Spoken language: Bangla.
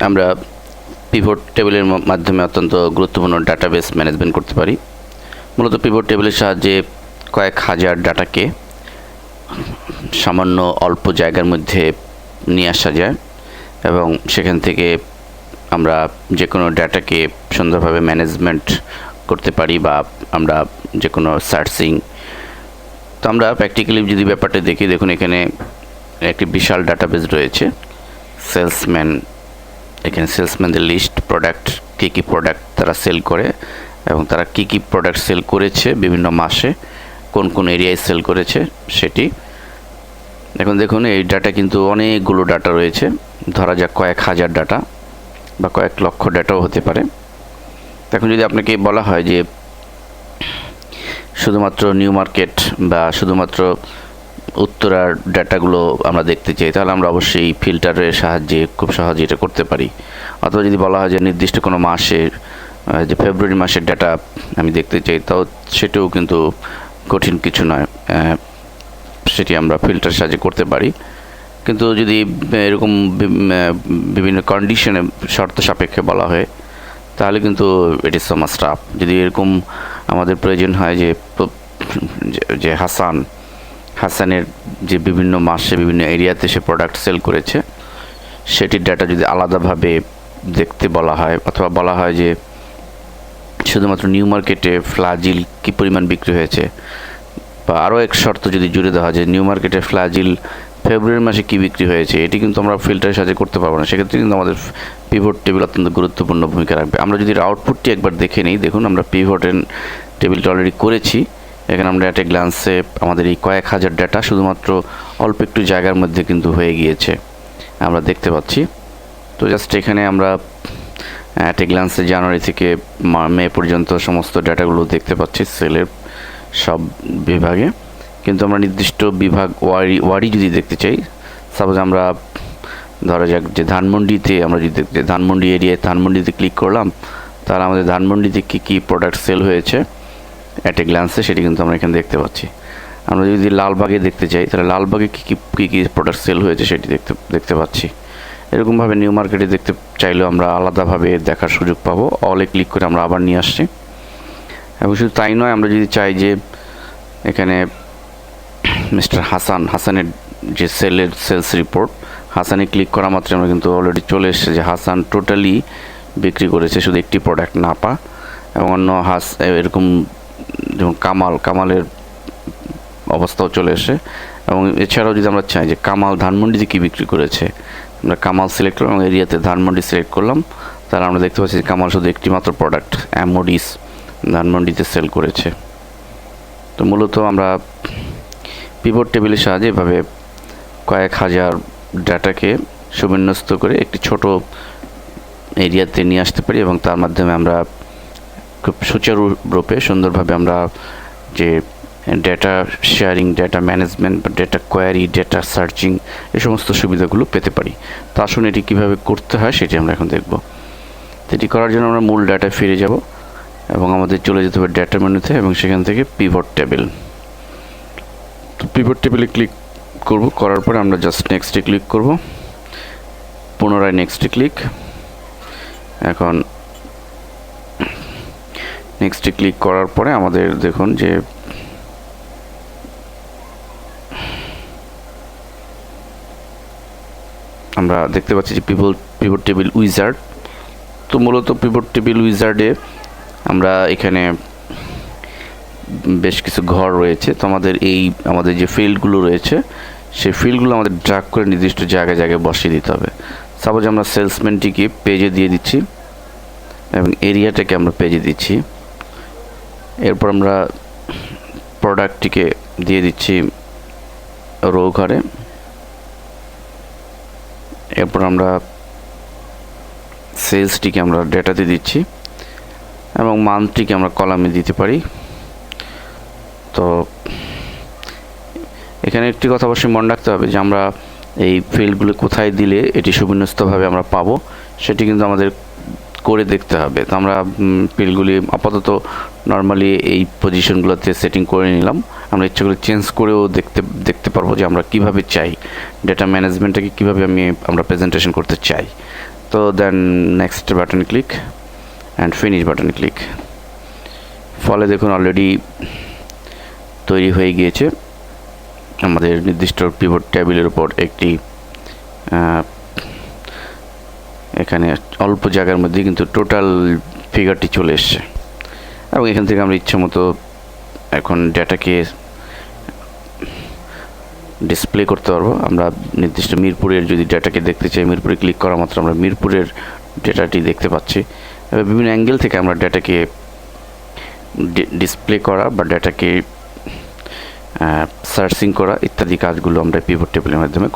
আমরা পিভট টেবিলের মাধ্যমে অত্যন্ত গুরুত্বপূর্ণ ডাটাবেস ম্যানেজমেন্ট করতে পারি। মূলত পিভট টেবিলের সাহায্যে কয়েক হাজার ডাটাকে সামান্য অল্প জায়গার মধ্যে নিয়ে আসা যায় এবং সেখান থেকে আমরা যে কোনো ডাটাকে সুন্দরভাবে ম্যানেজমেন্ট করতে পারি বা আমরা যে কোনো সার্চিং। তো আমরা প্র্যাকটিক্যালি যদি ব্যাপারটা দেখি, দেখুন এখানে একটি বিশাল ডাটাবেস রয়েছে। এখানে সেলসম্যানদের লিস্ট, প্রোডাক্ট, কী প্রোডাক্ট তারা সেল করে এবং তারা কী প্রোডাক্ট সেল করেছে বিভিন্ন মাসে, কোন এরিয়ায় সেল করেছে সেটি। এখন দেখুন এই ডাটা কিন্তু অনেকগুলো ডাটা রয়েছে, ধরা যাক কয়েক হাজার ডাটা বা কয়েক লক্ষ ডাটাও হতে পারে। এখন যদি আপনাকে বলা হয় যে শুধুমাত্র নিউ মার্কেট বা শুধুমাত্র উত্তরার ডাটাগুলো আমরা দেখতে চাই, তাহলে আমরা অবশ্যই ফিল্টারের সাহায্যে খুব সহজে এটা করতে পারি। অথবা যদি বলা হয় যে নির্দিষ্ট কোনো মাসের, যে ফেব্রুয়ারি মাসের ডাটা আমি দেখতে চাই, তাও সেটাও কিন্তু কঠিন কিছু নয়, সেটি আমরা ফিল্টারের সাহায্যে করতে পারি। কিন্তু যদি এরকম বিভিন্ন কন্ডিশনে শর্ত সাপেক্ষে বলা হয়, তাহলে কিন্তু it is so much tough. যদি এরকম আমাদের প্রয়োজন হয় যে হাসানের যে বিভিন্ন মাসে বিভিন্ন এরিয়াতে সে প্রোডাক্ট সেল করেছে, সেটির ডাটা যদি আলাদাভাবে দেখতে বলা হয়, অথবা বলা হয় যে শুধুমাত্র নিউ মার্কেটে ফ্লাজিল কী পরিমাণ বিক্রি হয়েছে, বা আরও এক শর্ত যদি জুড়ে দেওয়া হয় যে নিউ মার্কেটে ফ্লাজিল ফেব্রুয়ারি মাসে কী বিক্রি হয়েছে, এটি কিন্তু আমরা ফিল্টারের সাহায্যে করতে পারবো না। সেক্ষেত্রে কিন্তু আমাদের পিভট টেবিল অত্যন্ত গুরুত্বপূর্ণ ভূমিকা রাখবে। আমরা যদি আউটপুটটি একবার দেখে নিই, দেখুন আমরা পিভট টেবিলটা অলরেডি করেছি। এখানে আমরা অ্যাট এ গ্লান্সে আমাদের এই কয়েক হাজার ডাটা শুধুমাত্র অল্প একটু জায়গার মধ্যে কিন্তু হয়ে গিয়েছে, আমরা দেখতে পাচ্ছি। তো জাস্ট এখানে আমরা অ্যাট এ গ্লান্সে জানুয়ারি থেকে মে পর্যন্ত সমস্ত ডাটাগুলো দেখতে পাচ্ছি সেলের সব বিভাগে। কিন্তু আমরা নির্দিষ্ট বিভাগ ওয়ারি যদি দেখতে চাই, সাপোজ আমরা ধরা যাক যে ধানমন্ডিতে আমরা যদি দেখতে চাই, ধানমন্ডি এরিয়ায় ধানমন্ডিতে ক্লিক করলাম, তাহলে আমাদের ধানমন্ডিতে কী প্রোডাক্ট সেল হয়েছে অ্যাট এ গ্ল্যান্সে সেটি কিন্তু আমরা এখানে দেখতে পাচ্ছি। আমরা যদি লালবাগে দেখতে চাই, তাহলে লালবাগে কী প্রোডাক্ট সেল হয়েছে সেটি দেখতে পাচ্ছি। এরকমভাবে নিউ মার্কেটে দেখতে চাইলেও আমরা আলাদাভাবে দেখার সুযোগ পাবো। অলে ক্লিক করে আমরা আবার নিয়ে আসছি। এবং শুধু তাই নয়, আমরা যদি চাই যে এখানে মিস্টার হাসানের যে সেলস রিপোর্ট, হাসানে ক্লিক করা মাত্র আমরা কিন্তু অলরেডি চলে এসেছে যে হাসান টোটালি বিক্রি করেছে শুধু একটি প্রোডাক্ট নাপা, এবং অন্য এরকম যেমন কামালের অবস্থাও চলে এসে। এবং এছাড়াও যদি আমরা চাই যে কামাল ধানমন্ডিতে কী বিক্রি করেছে, আমরা কামাল সিলেক্ট করলাম এবং এরিয়াতে ধানমন্ডি সিলেক্ট করলাম, তাহলে আমরা দেখতে পাচ্ছি যে কামাল শুধু একটি মাত্র প্রোডাক্ট অ্যামোডিস ধানমন্ডিতে সেল করেছে। তো মূলত আমরা পিভট টেবিলের সাহায্যে এভাবে কয়েক হাজার ডাটাকে সুবিন্যস্ত করে একটি ছোট এরিয়াতে নিয়ে আসতে পারি এবং তার মাধ্যমে আমরা খুব সুচারুরূপে সুন্দরভাবে আমরা যে ডেটা শেয়ারিং, ডেটা ম্যানেজমেন্ট বা ডেটা কোয়ারি, ডেটা সার্চিং এই সমস্ত সুবিধাগুলো পেতে পারি। তো আসুন এটি কীভাবে করতে হয় সেটি আমরা এখন দেখব। এটি করার জন্য আমরা মূল ডাটায় ফিরে যাব এবং আমাদের চলে যেতে হবে ডেটা মেনুতে এবং সেখান থেকে পিভট টেবিল। তো পিভট টেবিলে ক্লিক করব, করার পরে আমরা জাস্ট নেক্সটে ক্লিক করব, পুনরায় নেক্সটে ক্লিক। এখন নেক্সটে ক্লিক করার পরে আমাদের দেখুন যে আমরা দেখতে পাচ্ছি যে পিভট টেবিল উইজার্ড। তো মূলত পিভট টেবিল উইজার্ডে আমরা এখানে বেশ কিছু ঘর রয়েছে। তো আমাদের যে ফিল্ডগুলো রয়েছে সেই ফিল্ডগুলো আমাদের ড্র্যাগ করে নির্দিষ্ট জায়গায় বসিয়ে দিতে হবে। সাপোজ আমরা সেলসম্যানটিকে পেজে দিয়ে দিচ্ছি এবং এরিয়াটাকে আমরা পেজে দিচ্ছি। এরপর আমরা প্রোডাক্টটিকে দিয়ে দিচ্ছি রো ঘরে। এরপর আমরা সেলসটিকে আমরা ডেটাতে দিচ্ছি এবং মান্থটিকে আমরা কলামে দিতে পারি। তো এখানে একটি কথা অবশ্যই মনে রাখতে হবে যে আমরা এই ফিল্ডগুলো কোথায় দিলে এটি সুবিন্যস্তভাবে আমরা পাবো সেটি কিন্তু আমাদের করে দেখতে হবে। তো আমরা ফিল্ডগুলি আপাতত নর্মালি এই পজিশনগুলোতে সেটিং করে নিলাম। আমরা ইচ্ছা করে চেঞ্জ করেও দেখতে পারবো যে আমরা কিভাবে চাই ডেটা ম্যানেজমেন্টটাকে কীভাবে আমরা প্রেজেন্টেশন করতে চাই। তো তো then next button click and finish button click. ফলে দেখুন অলরেডি তৈরি হয়ে গিয়েছে আমাদের নির্দিষ্ট পিভট টেবিলের উপর একটি এখানে অল্প জায়গার মধ্যে কিন্তু টোটাল ফিগারটি চলে এসছে, এবং এখান থেকে আমরা ইচ্ছে মতো এখন ডেটাকে ডিসপ্লে করতে পারবো। আমরা নির্দিষ্ট মিরপুরের যদি ডেটাকে দেখতে চাই, মিরপুরে ক্লিক করা মাত্র আমরা মিরপুরের ডেটাটি দেখতে পাচ্ছি। এবার বিভিন্ন অ্যাঙ্গেল থেকে আমরা ডেটাকে ডিসপ্লে করা বা ডেটাকে সার্চিং করা ইত্যাদি কাজগুলো আমরা পিভট টেবিলের মাধ্যমে